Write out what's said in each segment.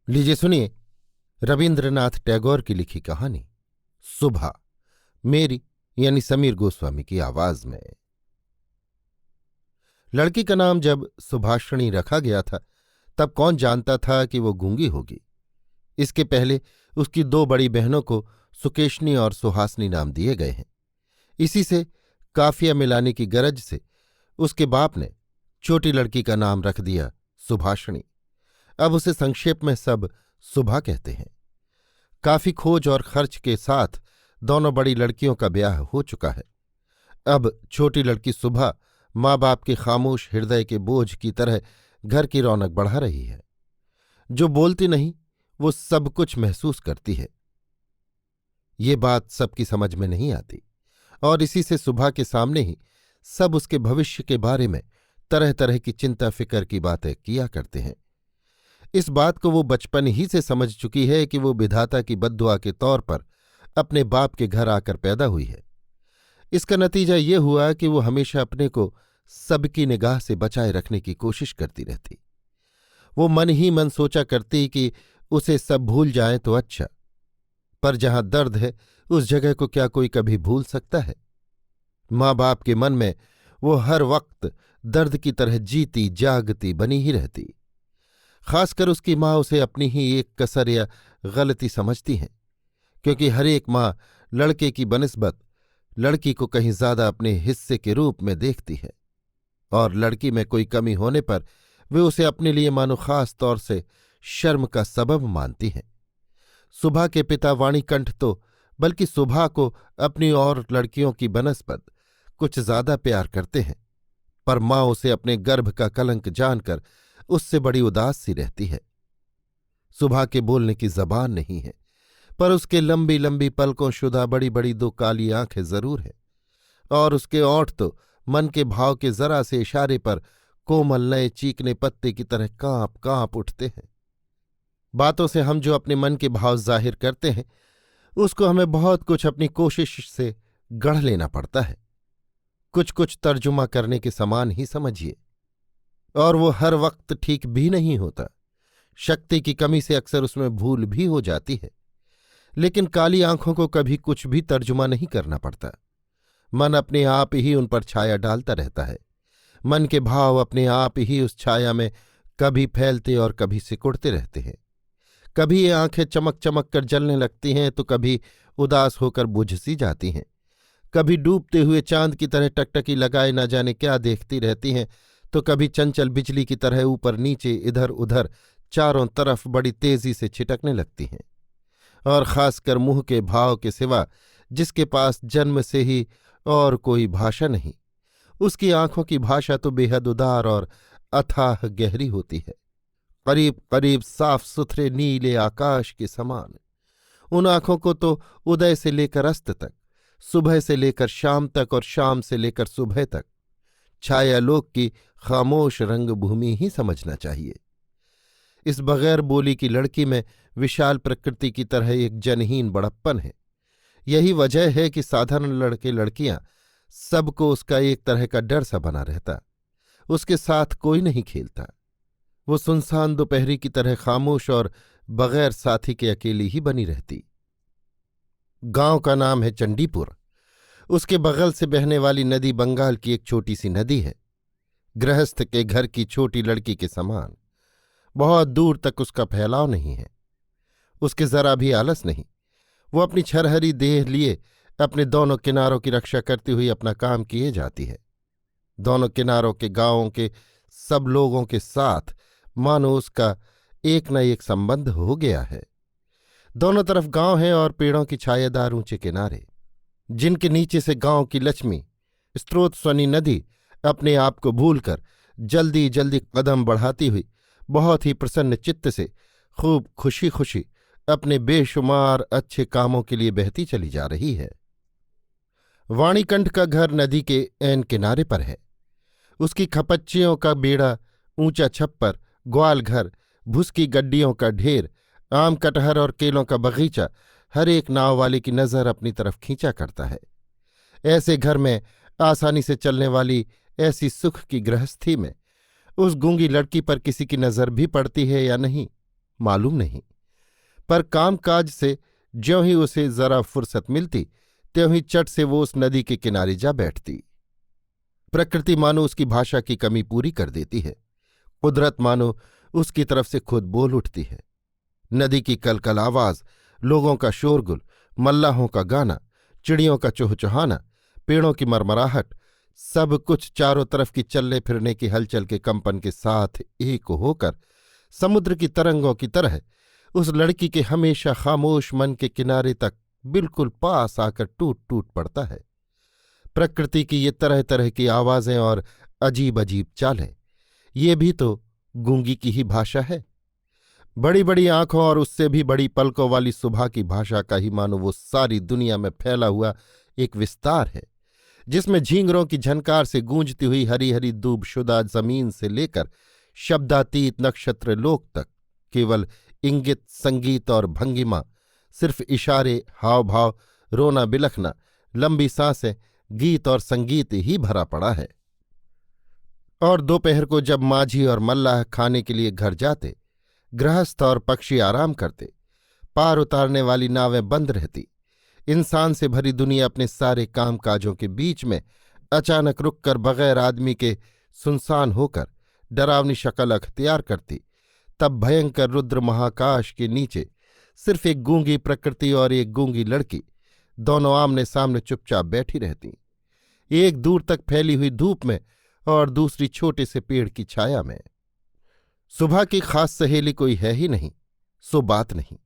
लीजिए सुनिए रविन्द्रनाथ टैगोर की लिखी कहानी सुबह, मेरी यानी समीर गोस्वामी की आवाज में। लड़की का नाम जब सुभाषिणी रखा गया था तब कौन जानता था कि वो गूंगी होगी। इसके पहले उसकी दो बड़ी बहनों को सुकेशनी और सुहासनी नाम दिए गए हैं। इसी से काफिया मिलाने की गरज से उसके बाप ने छोटी लड़की का नाम रख दिया सुभाषिणी। अब उसे संक्षेप में सब सुभा कहते हैं। काफी खोज और खर्च के साथ दोनों बड़ी लड़कियों का ब्याह हो चुका है। अब छोटी लड़की सुभा माँ बाप के खामोश हृदय के बोझ की तरह घर की रौनक बढ़ा रही है। जो बोलती नहीं वो सब कुछ महसूस करती है। ये बात सबकी समझ में नहीं आती और इसी से सुभा के सामने ही सब उसके भविष्य के बारे में तरह तरह की चिंता फिक्र की बातें किया करते हैं। इस बात को वो बचपन ही से समझ चुकी है कि वो विधाता की बद्दुआ के तौर पर अपने बाप के घर आकर पैदा हुई है। इसका नतीजा ये हुआ कि वो हमेशा अपने को सबकी निगाह से बचाए रखने की कोशिश करती रहती। वो मन ही मन सोचा करती कि उसे सब भूल जाए तो अच्छा, पर जहां दर्द है उस जगह को क्या कोई कभी भूल सकता है। माँ बाप के मन में वो हर वक्त दर्द की तरह जीती जागती बनी ही रहती। खासकर उसकी माँ उसे अपनी ही एक कसर या गलती समझती हैं, क्योंकि हर एक माँ लड़के की बनिस्बत लड़की को कहीं ज्यादा अपने हिस्से के रूप में देखती है और लड़की में कोई कमी होने पर वे उसे अपने लिए मानो खास तौर से शर्म का सबब मानती हैं। सुभा के पिता वाणीकंठ तो बल्कि सुभा को अपनी और लड़कियों की बनस्बत कुछ ज्यादा प्यार करते हैं, पर माँ उसे अपने गर्भ का कलंक जानकर उससे बड़ी उदास सी रहती है। सुभा के बोलने की जबान नहीं है, पर उसके लंबी लंबी पलकों शुदा बड़ी बड़ी दो काली आंखें जरूर है और उसके ओंठ तो मन के भाव के जरा से इशारे पर कोमल नए चीकने पत्ते की तरह कांप कांप उठते हैं। बातों से हम जो अपने मन के भाव जाहिर करते हैं उसको हमें बहुत कुछ अपनी कोशिश से गढ़ लेना पड़ता है, कुछ कुछ तर्जुमा करने के समान ही समझिए, और वो हर वक्त ठीक भी नहीं होता। शक्ति की कमी से अक्सर उसमें भूल भी हो जाती है, लेकिन काली आंखों को कभी कुछ भी तर्जुमा नहीं करना पड़ता। मन अपने आप ही उन पर छाया डालता रहता है। मन के भाव अपने आप ही उस छाया में कभी फैलते और कभी सिकुड़ते रहते हैं। कभी ये आंखें चमक चमक कर जलने लगती हैं तो कभी उदास होकर बुझ सी जाती हैं। कभी डूबते हुए चांद की तरह टकटकी लगाए न जाने क्या देखती रहती हैं तो कभी चंचल बिजली की तरह ऊपर नीचे इधर उधर चारों तरफ बड़ी तेजी से छिटकने लगती हैं। और खासकर मुंह के भाव के सिवा जिसके पास जन्म से ही और कोई भाषा नहीं, उसकी आंखों की भाषा तो बेहद उदार और अथाह गहरी होती है, करीब करीब साफ सुथरे नीले आकाश के समान। उन आंखों को तो उदय से लेकर अस्त तक, सुबह से लेकर शाम तक और शाम से लेकर सुबह तक छायालोक की खामोश रंगभूमि ही समझना चाहिए। इस बगैर बोली की लड़की में विशाल प्रकृति की तरह एक जनहीन बड़प्पन है। यही वजह है कि साधारण लड़के लड़कियां सबको उसका एक तरह का डर सा बना रहता। उसके साथ कोई नहीं खेलता। वो सुनसान दोपहरी की तरह खामोश और बगैर साथी के अकेली ही बनी रहती। गांव का नाम है चंडीपुर। उसके बगल से बहने वाली नदी बंगाल की एक छोटी सी नदी है, गृहस्थ के घर की छोटी लड़की के समान। बहुत दूर तक उसका फैलाव नहीं है, उसके जरा भी आलस नहीं। वो अपनी छरहरी देह लिए अपने दोनों किनारों की रक्षा करती हुई अपना काम किए जाती है। दोनों किनारों के गांवों के सब लोगों के साथ मानो उसका एक न एक संबंध हो गया है। दोनों तरफ गांव हैं और पेड़ों की छायादार ऊंचे किनारे, जिनके नीचे से गांव की लक्ष्मी स्रोत स्वनी नदी अपने आप को भूलकर जल्दी जल्दी कदम बढ़ाती हुई बहुत ही प्रसन्न चित्त से खूब खुशी खुशी अपने बेशुमार अच्छे कामों के लिए बहती चली जा रही है। वाणीकंठ का घर नदी के ऐन किनारे पर है। उसकी खपच्चियों का बेड़ा, ऊंचा छप्पर, ग्वाल घर, भुस की गड्डियों का ढेर, आम कटहर और केलों का बगीचा हर एक नाव वाले की नज़र अपनी तरफ खींचा करता है। ऐसे घर में आसानी से चलने वाली ऐसी सुख की गृहस्थी में उस गूंगी लड़की पर किसी की नज़र भी पड़ती है या नहीं, मालूम नहीं, पर कामकाज से ज्यों ही उसे जरा फुर्सत मिलती त्यों ही चट से वो उस नदी के किनारे जा बैठती। प्रकृति मानो उसकी भाषा की कमी पूरी कर देती है, कुदरत मानो उसकी तरफ से खुद बोल उठती है। नदी की कलकल आवाज, लोगों का शोरगुल, मल्लाहों का गाना, चिड़ियों का चुहचुहाना, पेड़ों की मरमराहट, सब कुछ चारों तरफ की चलने फिरने की हलचल के कंपन के साथ एक होकर समुद्र की तरंगों की तरह उस लड़की के हमेशा खामोश मन के किनारे तक बिल्कुल पास आकर टूट टूट पड़ता है। प्रकृति की ये तरह तरह की आवाजें और अजीब अजीब चालें, ये भी तो गूंगी की ही भाषा है। बड़ी बड़ी आंखों और उससे भी बड़ी पलकों वाली सुबह की भाषा का ही मानो वो सारी दुनिया में फैला हुआ एक विस्तार है, जिसमें झींगरों की झनकार से गूंजती हुई हरी हरी दूबशुदा जमीन से लेकर शब्दातीत नक्षत्र लोक तक केवल इंगित, संगीत और भंगिमा, सिर्फ इशारे, हाव भाव, रोना बिलखना, लंबी सांसें, गीत और संगीत ही भरा पड़ा है। और दोपहर को जब माझी और मल्लाह खाने के लिए घर जाते, गृहस्थ और पक्षी आराम करते, पार उतारने वाली नावें बंद रहती, इंसान से भरी दुनिया अपने सारे कामकाजों के बीच में अचानक रुककर बगैर आदमी के सुनसान होकर डरावनी शक्ल अख्तियार करती, तब भयंकर रुद्र महाकाश के नीचे सिर्फ एक गूंगी प्रकृति और एक गूंगी लड़की दोनों आमने सामने चुपचाप बैठी रहती, एक दूर तक फैली हुई धूप में और दूसरी छोटे से पेड़ की छाया में। सुबह की खास सहेली कोई है ही नहीं, सो बात नहीं।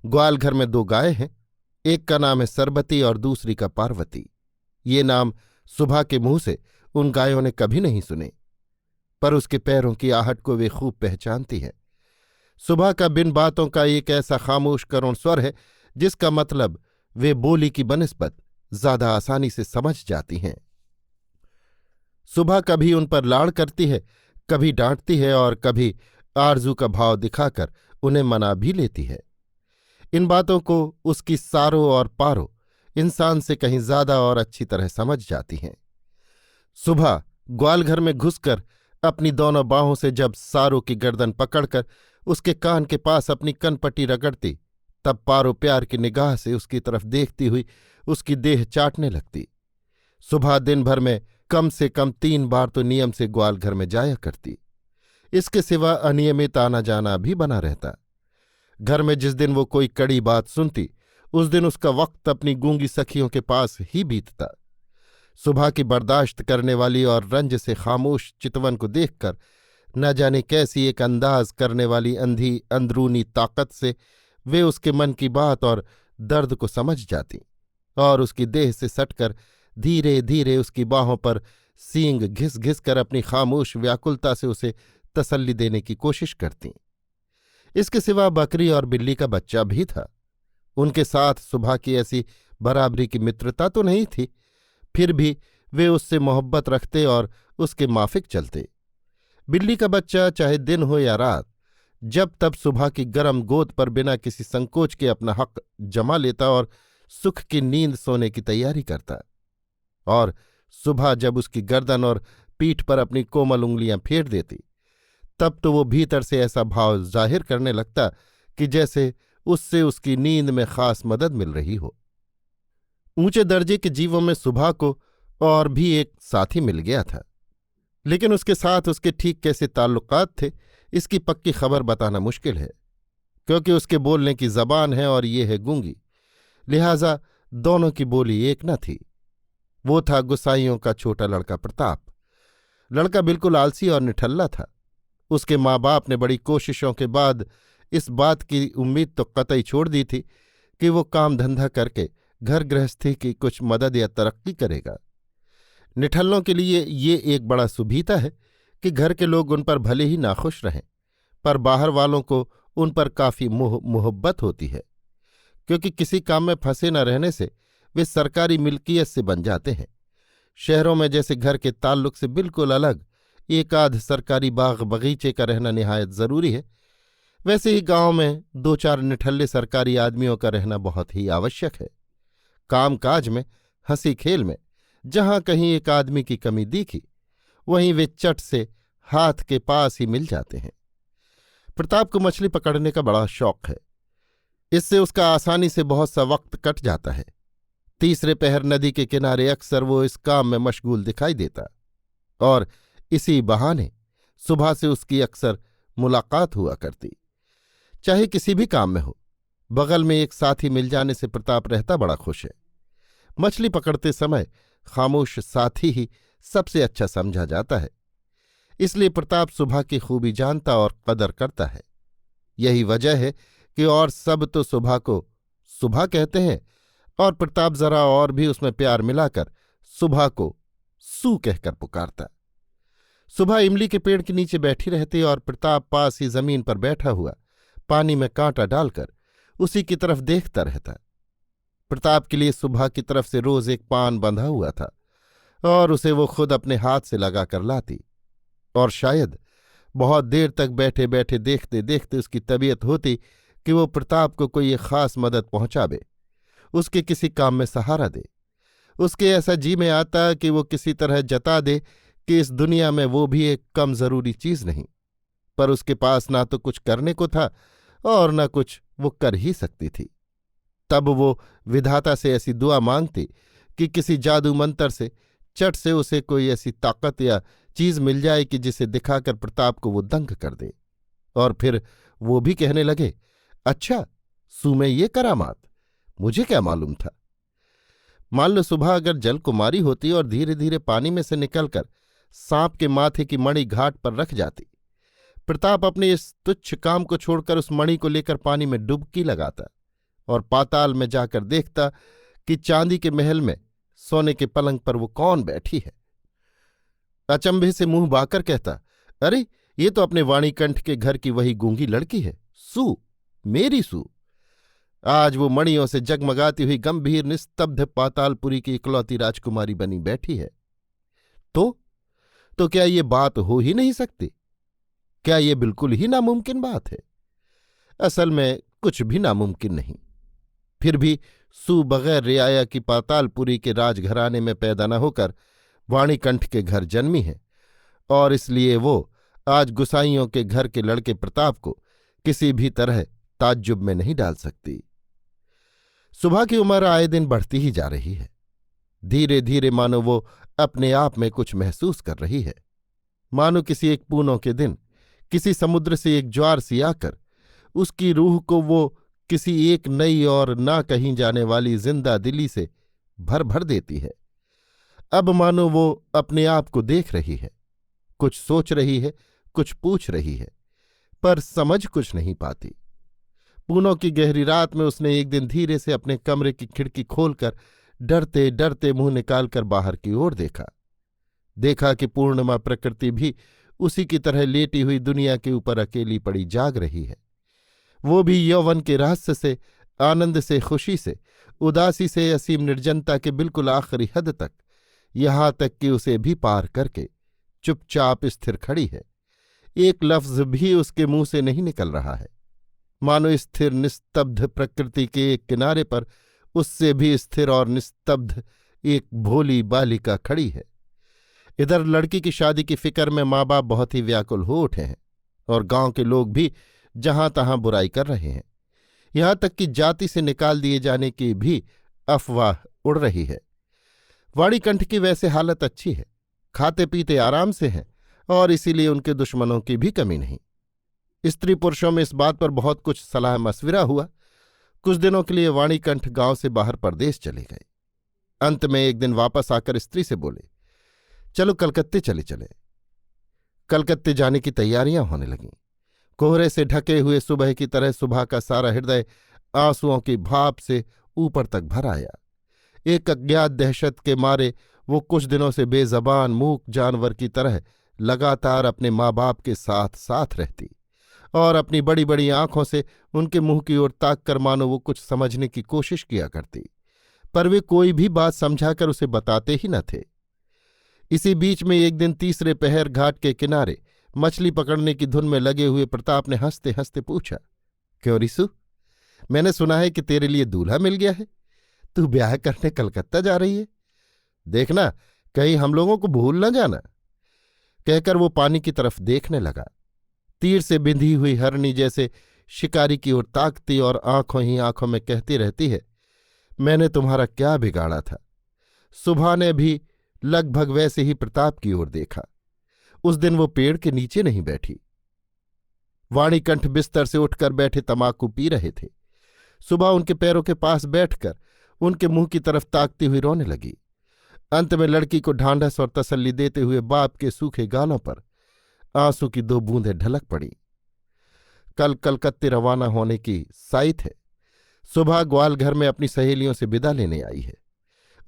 ग्वाल घर में 2 गायें हैं, एक का नाम है सरबती और दूसरी का पार्वती। ये नाम सुबह के मुंह से उन गायों ने कभी नहीं सुने, पर उसके पैरों की आहट को वे खूब पहचानती हैं। सुबह का बिन बातों का एक ऐसा खामोश करुण स्वर है जिसका मतलब वे बोली की बनिस्बत ज्यादा आसानी से समझ जाती हैं। सुबह कभी उन पर लाड़ करती है, कभी डांटती है और कभी आरजू का भाव दिखाकर उन्हें मना भी लेती है। इन बातों को उसकी सारो और पारो इंसान से कहीं ज्यादा और अच्छी तरह समझ जाती हैं। सुबह ग्वालघर में घुसकर अपनी दोनों बाहों से जब सारो की गर्दन पकड़कर उसके कान के पास अपनी कनपट्टी रगड़ती, तब पारो प्यार की निगाह से उसकी तरफ देखती हुई उसकी देह चाटने लगती। सुबह दिन भर में कम से कम 3 बार तो नियम से ग्वालघर में जाया करती, इसके सिवा अनियमित आना जाना भी बना रहता। घर में जिस दिन वो कोई कड़ी बात सुनती, उस दिन उसका वक्त अपनी गूंगी सखियों के पास ही बीतता। सुबह की बर्दाश्त करने वाली और रंज से खामोश चितवन को देखकर न जाने कैसी एक अंदाज करने वाली अंधी अंदरूनी ताकत से वे उसके मन की बात और दर्द को समझ जाती और उसकी देह से सटकर धीरे धीरे उसकी बाहों पर सींग घिस घिस कर अपनी खामोश व्याकुलता से उसे तसल्ली देने की कोशिश करती। इसके सिवा बकरी और बिल्ली का बच्चा भी था। उनके साथ सुबह की ऐसी बराबरी की मित्रता तो नहीं थी, फिर भी वे उससे मोहब्बत रखते और उसके माफिक चलते। बिल्ली का बच्चा चाहे दिन हो या रात, जब तब सुबह की गर्म गोद पर बिना किसी संकोच के अपना हक जमा लेता और सुख की नींद सोने की तैयारी करता। और सुबह जब उसकी गर्दन और पीठ पर अपनी कोमल उंगलियां फेर देती, तब तो वो भीतर से ऐसा भाव जाहिर करने लगता कि जैसे उससे उसकी नींद में खास मदद मिल रही हो। ऊंचे दर्जे के जीवों में सुबह को और भी एक साथी मिल गया था, लेकिन उसके साथ उसके ठीक कैसे ताल्लुकात थे इसकी पक्की खबर बताना मुश्किल है, क्योंकि उसके बोलने की जबान है और ये है गूंगी, लिहाजा दोनों की बोली एक न थी। वो था गुसाइयों का छोटा लड़का प्रताप। लड़का बिल्कुल आलसी और निठल्ला था। उसके माँ बाप ने बड़ी कोशिशों के बाद इस बात की उम्मीद तो कतई छोड़ दी थी कि वो काम धंधा करके घर गृहस्थी की कुछ मदद या तरक्की करेगा। निठल्लों के लिए ये एक बड़ा सुभीता है कि घर के लोग उन पर भले ही नाखुश रहें, पर बाहर वालों को उन पर काफी मोहब्बत होती है, क्योंकि किसी काम में फंसे न रहने से वे सरकारी मिल्कियत से बन जाते हैं। शहरों में जैसे घर के ताल्लुक से बिल्कुल अलग एक आध सरकारी बाग बगीचे का रहना निहायत जरूरी है, वैसे ही गांव में 2-4 निठल्ले सरकारी आदमियों का रहना बहुत ही आवश्यक है। कामकाज में, हंसी खेल में जहां कहीं एक आदमी की कमी दिखी, वहीं वे चट से हाथ के पास ही मिल जाते हैं। प्रताप को मछली पकड़ने का बड़ा शौक है। इससे उसका आसानी से बहुत सा वक्त कट जाता है। तीसरे पहर नदी के किनारे अक्सर वो इस काम में मशगूल दिखाई देता और इसी बहाने सुबह से उसकी अक्सर मुलाकात हुआ करती। चाहे किसी भी काम में हो, बगल में एक साथी मिल जाने से प्रताप रहता बड़ा खुश है। मछली पकड़ते समय खामोश साथी ही सबसे अच्छा समझा जाता है। इसलिए प्रताप सुबह की खूबी जानता और कदर करता है। यही वजह है कि और सब तो सुबह को सुबह कहते हैं और प्रताप जरा और भी उसमें प्यार मिलाकर सुबह को सू कहकर पुकारता। सुबह इमली के पेड़ के नीचे बैठी रहती और प्रताप पास ही जमीन पर बैठा हुआ पानी में कांटा डालकर उसी की तरफ देखता रहता। प्रताप के लिए सुबह की तरफ से रोज एक पान बंधा हुआ था और उसे वो खुद अपने हाथ से लगाकर लाती, और शायद बहुत देर तक बैठे बैठे देखते देखते उसकी तबीयत होती कि वो प्रताप को कोई एक खास मदद पहुंचावे, उसके किसी काम में सहारा दे। उसके ऐसा जी में आता कि वो किसी तरह जता दे कि इस दुनिया में वो भी एक कम जरूरी चीज नहीं, पर उसके पास ना तो कुछ करने को था और न कुछ वो कर ही सकती थी। तब वो विधाता से ऐसी दुआ मांगती कि किसी जादू मंतर से चट से उसे कोई ऐसी ताकत या चीज मिल जाए कि जिसे दिखाकर प्रताप को वो दंग कर दे, और फिर वो भी कहने लगे, अच्छा सू में ये करामात, मुझे क्या मालूम था। मान लो सुबह अगर जल कुमारी होती और धीरे धीरे पानी में से निकलकर सांप के माथे की मणि घाट पर रख जाती, प्रताप अपने इस तुच्छ काम को छोड़कर उस मणि को लेकर पानी में डुबकी लगाता और पाताल में जाकर देखता कि चांदी के महल में सोने के पलंग पर वो कौन बैठी है। अचंभे से मुंह बाकर कहता, अरे ये तो अपने वाणीकंठ के घर की वही गूंगी लड़की है, सू, मेरी सू। आज वो मणियों से जगमगाती हुई गंभीर निस्तब्ध पातालपुरी की इकलौती राजकुमारी बनी बैठी है। तो क्या ये बात हो ही नहीं सकती? क्या ये बिल्कुल ही नामुमकिन बात है? असल में कुछ भी नामुमकिन नहीं। फिर भी सू बगैर रियाया की पातालपुरी के राजघराने में पैदा न होकर वाणीकंठ के घर जन्मी है, और इसलिए वो आज गुसाइयों के घर के लड़के प्रताप को किसी भी तरह ताज्जुब में नहीं डाल सकती। सुबह की उम्र आए दिन बढ़ती ही जा रही है। धीरे धीरे मानो वो अपने आप में कुछ महसूस कर रही है, मानो किसी एक पूनों के दिन किसी समुद्र से एक ज्वार सी आकर उसकी रूह को वो किसी एक नई और ना कहीं जाने वाली जिंदा दिली से भर भर देती है। अब मानो वो अपने आप को देख रही है, कुछ सोच रही है, कुछ पूछ रही है, पर समझ कुछ नहीं पाती। पूनों की गहरी रात में उसने एक दिन धीरे से अपने कमरे की खिड़की खोलकर डरते डरते मुंह निकालकर बाहर की ओर देखा कि पूर्णिमा प्रकृति भी उसी की तरह लेटी हुई दुनिया के ऊपर अकेली पड़ी जाग रही है। वो भी यौवन के रहस्य से, आनंद से, खुशी से, उदासी से, असीम निर्जनता के बिल्कुल आखिरी हद तक, यहां तक कि उसे भी पार करके चुपचाप स्थिर खड़ी है। एक लफ्ज भी उसके मुंह से नहीं निकल रहा है। मानो स्थिर निस्तब्ध प्रकृति के एक किनारे पर उससे भी स्थिर और निस्तब्ध एक भोली बालिका खड़ी है। इधर लड़की की शादी की फिक्र में माँ बाप बहुत ही व्याकुल हो उठे हैं और गांव के लोग भी जहां तहां बुराई कर रहे हैं। यहां तक कि जाति से निकाल दिए जाने की भी अफवाह उड़ रही है। वाणीकंठ की वैसे हालत अच्छी है, खाते पीते आराम से हैं और इसीलिए उनके दुश्मनों की भी कमी नहीं। स्त्री पुरुषों में इस बात पर बहुत कुछ सलाह मशविरा हुआ। कुछ दिनों के लिए वाणीकंठ गांव से बाहर परदेश चले गए। अंत में एक दिन वापस आकर स्त्री से बोले, चलो कलकत्ते चले। कलकत्ते जाने की तैयारियां होने लगीं। कोहरे से ढके हुए सुबह की तरह सुबह का सारा हृदय आंसुओं की भाप से ऊपर तक भर आया। एक अज्ञात दहशत के मारे वो कुछ दिनों से बेजबान मूक जानवर की तरह लगातार अपने माँ बाप के साथ साथ रहती और अपनी बड़ी बड़ी आंखों से उनके मुंह की ओर ताक कर मानो वो कुछ समझने की कोशिश किया करती, पर वे कोई भी बात समझाकर उसे बताते ही न थे। इसी बीच में एक दिन तीसरे पहर घाट के किनारे मछली पकड़ने की धुन में लगे हुए प्रताप ने हंसते हंसते पूछा, क्यों रिसु, मैंने सुना है कि तेरे लिए दूल्हा मिल गया है, तू ब्याह करने कलकत्ता जा रही है। देखना कहीं हम लोगों को भूल न जाना। कहकर वो पानी की तरफ देखने लगा। तीर से बिंधी हुई हरणी जैसे शिकारी की ओर ताकती और आंखों ही आंखों में कहती रहती है, मैंने तुम्हारा क्या बिगाड़ा था। सुबह ने भी लगभग वैसे ही प्रताप की ओर देखा। उस दिन वो पेड़ के नीचे नहीं बैठी। वाणीकंठ बिस्तर से उठकर बैठे तमाकू पी रहे थे। सुबह उनके पैरों के पास बैठकर उनके मुंह की तरफ ताकती हुई रोने लगी। अंत में लड़की को ढांढस और तसल्ली देते हुए बाप के सूखे गालों पर आंसू की 2 बूंदें ढलक पड़ी। कल कलकत्ते रवाना होने की साइत है। सुबह ग्वालघर में अपनी सहेलियों से विदा लेने आई है।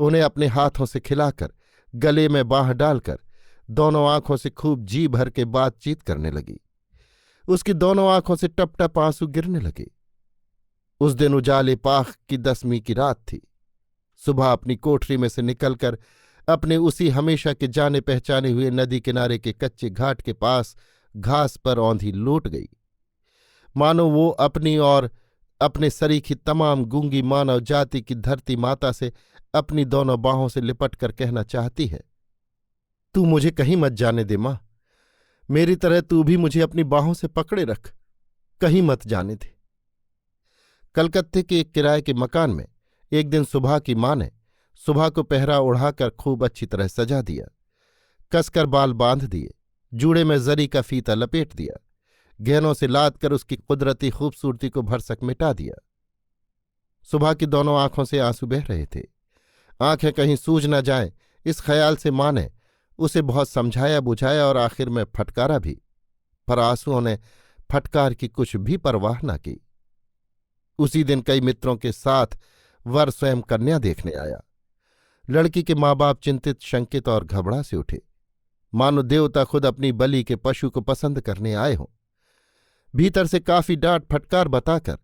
उन्हें अपने हाथों से खिलाकर गले में बांह डालकर दोनों आंखों से खूब जी भर के बातचीत करने लगी। उसकी दोनों आंखों से टप टप आंसू गिरने लगे। उस दिन उजाले पाख की 10वीं की रात थी। सुबह अपनी कोठरी में से निकलकर अपने उसी हमेशा के जाने पहचाने हुए नदी किनारे के कच्चे घाट के पास घास पर औंधी लौट गई, मानो वो अपनी और अपने सरीखी तमाम गूंगी मानव जाति की धरती माता से अपनी दोनों बाहों से लिपट कर कहना चाहती है, तू मुझे कहीं मत जाने दे मां, मेरी तरह तू भी मुझे अपनी बाहों से पकड़े रख, कहीं मत जाने दे। कलकत्ते के एक किराए के मकान में एक दिन सुबह की मां ने सुबह को पहरा उड़ाकर खूब अच्छी तरह सजा दिया, कसकर बाल बांध दिए, जूड़े में जरी का फीता लपेट दिया, गहनों से लाद कर उसकी कुदरती खूबसूरती को भरसक मिटा दिया। सुबह की दोनों आंखों से आंसू बह रहे थे। आंखें कहीं सूज न जाएं, इस ख्याल से मां ने उसे बहुत समझाया बुझाया और आखिर में फटकारा भी, पर आंसुओं ने फटकार की कुछ भी परवाह न की। उसी दिन कई मित्रों के साथ वर स्वयं कन्या देखने आया। लड़की के माँ बाप चिंतित शंकित और घबरा से उठे, मानो देवता खुद अपनी बलि के पशु को पसंद करने आए हों। भीतर से काफी डांट फटकार बताकर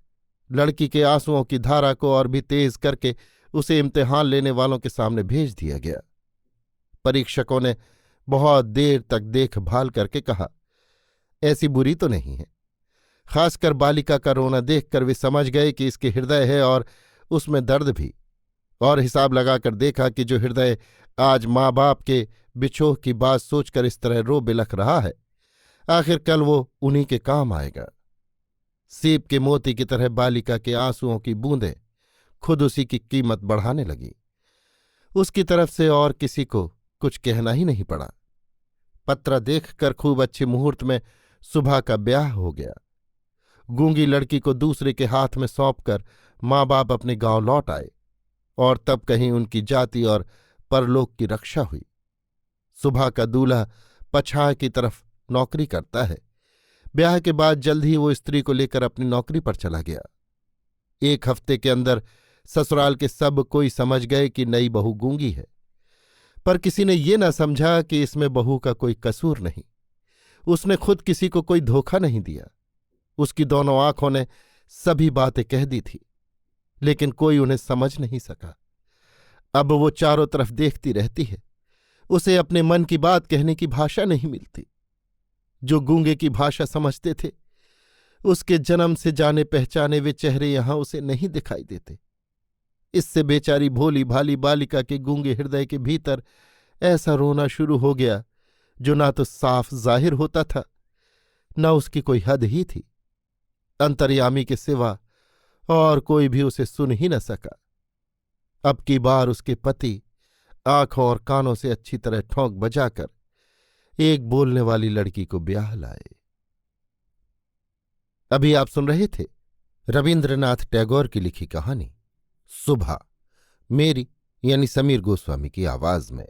लड़की के आंसुओं की धारा को और भी तेज करके उसे इम्तिहान लेने वालों के सामने भेज दिया गया। परीक्षकों ने बहुत देर तक देखभाल करके कहा, ऐसी बुरी तो नहीं है। खासकर बालिका का रोना देखकर वे समझ गए कि इसके हृदय है और उसमें दर्द भी, और हिसाब लगाकर देखा कि जो हृदय आज माँ बाप के बिछोह की बात सोचकर इस तरह रो बिलख रहा है, आखिर कल वो उन्हीं के काम आएगा। सीप के मोती की तरह बालिका के आंसुओं की बूंदें खुद उसी की कीमत बढ़ाने लगी। उसकी तरफ से और किसी को कुछ कहना ही नहीं पड़ा। पत्रा देखकर खूब अच्छे मुहूर्त में सुबह का ब्याह हो गया। गूंगी लड़की को दूसरे के हाथ में सौंपकर माँ बाप अपने गांव लौट आए, और तब कहीं उनकी जाति और परलोक की रक्षा हुई। सुबह का दूल्हा पछाड़ की तरफ नौकरी करता है। ब्याह के बाद जल्द ही वो स्त्री को लेकर अपनी नौकरी पर चला गया। 1 हफ्ते के अंदर ससुराल के सब कोई समझ गए कि नई बहू गूंगी है, पर किसी ने ये न समझा कि इसमें बहू का कोई कसूर नहीं। उसने खुद किसी को कोई धोखा नहीं दिया। उसकी दोनों आंखों ने सभी बातें कह दी थी, लेकिन कोई उन्हें समझ नहीं सका। अब वो चारों तरफ देखती रहती है, उसे अपने मन की बात कहने की भाषा नहीं मिलती। जो गूंगे की भाषा समझते थे, उसके जन्म से जाने पहचाने वे चेहरे यहां उसे नहीं दिखाई देते। इससे बेचारी भोली भाली बालिका के गूंगे हृदय के भीतर ऐसा रोना शुरू हो गया जो ना तो साफ जाहिर होता था, न उसकी कोई हद ही थी। अंतर्यामी के सिवा और कोई भी उसे सुन ही न सका। अब की बार उसके पति आंखों और कानों से अच्छी तरह ठोंक बजाकर एक बोलने वाली लड़की को ब्याह लाए। अभी आप सुन रहे थे रवीन्द्रनाथ टैगोर की लिखी कहानी सुबह, मेरी यानी समीर गोस्वामी की आवाज में।